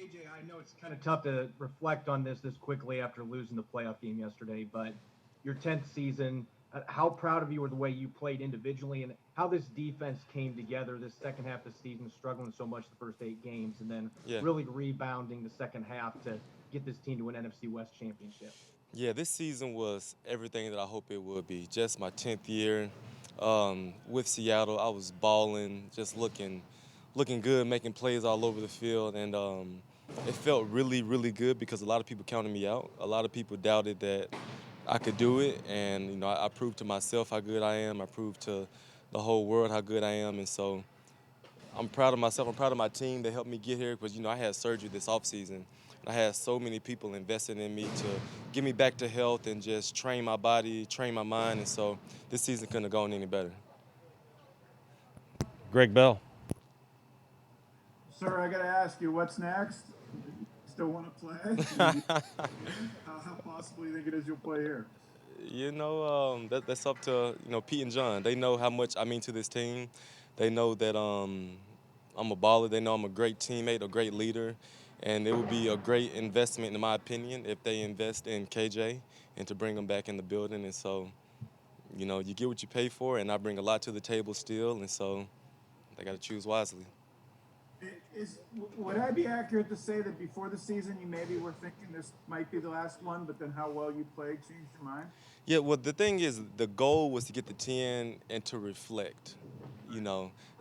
KJ, I know it's kind of tough to reflect on this quickly after losing the playoff game yesterday, but your 10th season, how proud of you were the way you played individually and how this defense came together this second half of the season, struggling so much the first 8 games, and then Yeah. really rebounding the second half to get this team to an NFC West championship. Yeah, this season was everything that I hope it would be. Just my 10th year with Seattle. I was balling, just looking good, making plays all over the field, and it felt really, really good because a lot of people counted me out. A lot of people doubted that I could do it, and I proved to myself how good I am. I proved to the whole world how good I am, and so I'm proud of myself. I'm proud of my team that helped me get here because, I had surgery this offseason. I had so many people investing in me to get me back to health and just train my body, train my mind. And so this season couldn't have gone any better. Greg Bell. Sir, I got to ask you, what's next? Still want to play? How possible do you think it is you'll play here? That's up to, Pete and John. They know how much I mean to this team. They know that I'm a baller. They know I'm a great teammate, a great leader. And it would be a great investment, in my opinion, if they invest in KJ and to bring him back in the building. And so, you get what you pay for, and I bring a lot to the table still. And so they got to choose wisely. Would I be accurate to say that before the season you maybe were thinking this might be the last one, but then how well you played changed your mind? Yeah, well, the thing is, the goal was to get the 10 and to reflect. It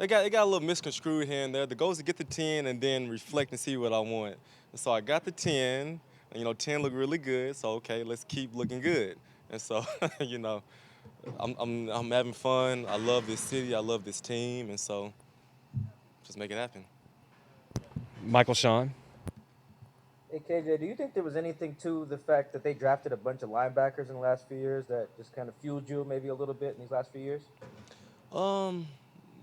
got a little misconstrued here and there. The goal is to get the 10 and then reflect and see what I want. And so I got the 10, and 10 looked really good. So okay, let's keep looking good. And so, I'm having fun. I love this city. I love this team, and so just make it happen. Michael Sean. Hey KJ, do you think there was anything to the fact that they drafted a bunch of linebackers in the last few years that just kind of fueled you maybe a little bit in these last few years? Um,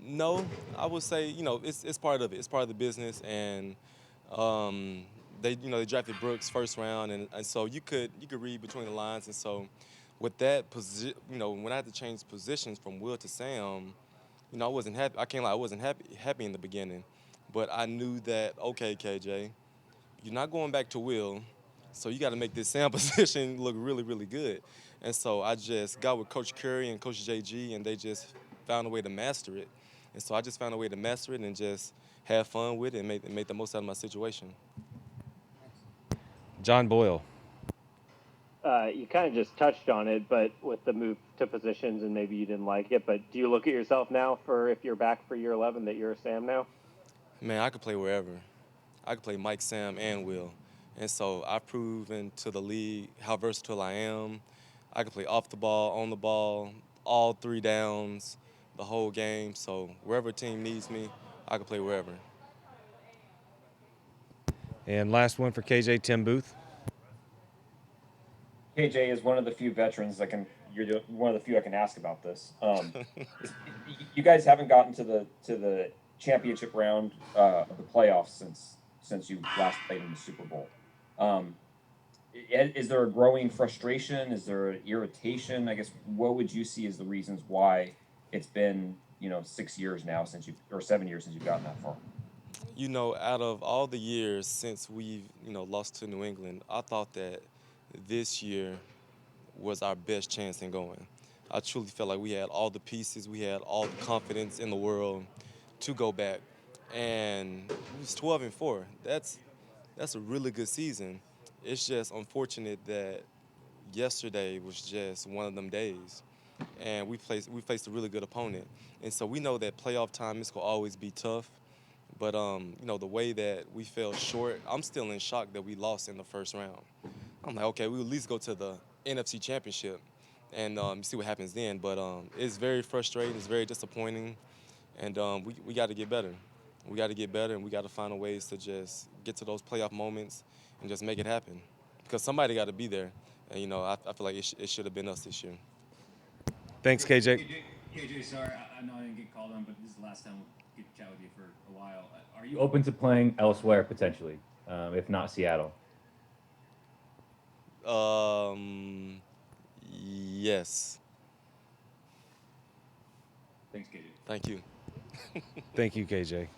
no, I would say it's part of it. It's part of the business, and um, they drafted Brooks first round, and so you could read between the lines, and so with that when I had to change positions from Will to Sam, I wasn't happy. I can't lie, I wasn't happy in the beginning, but I knew that okay, KJ, you're not going back to Will, so you got to make this Sam position look really, really good. And so I just got with Coach Curry and Coach JG, and they just found a way to master it. And so I just found a way to master it and just have fun with it and make the most out of my situation. John Boyle. You kind of just touched on it, but with the move to positions and maybe you didn't like it, but do you look at yourself now for if you're back for year 11 that you're a Sam now? Man, I could play wherever. I could play Mike, Sam, and Will. And so I've proven to the league how versatile I am. I can play off the ball, on the ball, all three downs, the whole game. So wherever a team needs me, I can play wherever. And last one for KJ, Tim Booth. KJ is one of the few veterans that can. You're one of the few I can ask about this. You guys haven't gotten to the championship round of the playoffs since you last played in the Super Bowl. Is there a growing frustration? Is there an irritation? I guess what would you see as the reasons why it's been 6 years now or 7 years since you've gotten that far? Out of all the years since we've lost to New England, I thought that this year was our best chance in going. I truly felt like we had all the pieces, we had all the confidence in the world to go back, and it was 12-4. That's a really good season. It's just unfortunate that yesterday was just one of them days, and we faced a really good opponent, and so we know that playoff time is gonna always be tough. But the way that we fell short, I'm still in shock that we lost in the first round. I'm like, okay, we'll at least go to the NFC Championship and see what happens then. But it's very frustrating. It's very disappointing. And we got to get better. We got to get better, and we got to find a ways to just get to those playoff moments and just make it happen. Because somebody got to be there. And, I feel like it should have been us this year. Thanks, KJ. KJ, sorry, I know I didn't get called on, but this is the last time we get to chat with you for a while. Are you open to playing elsewhere potentially, if not Seattle? Yes. Thanks, KJ. Thank you. Thank you, KJ.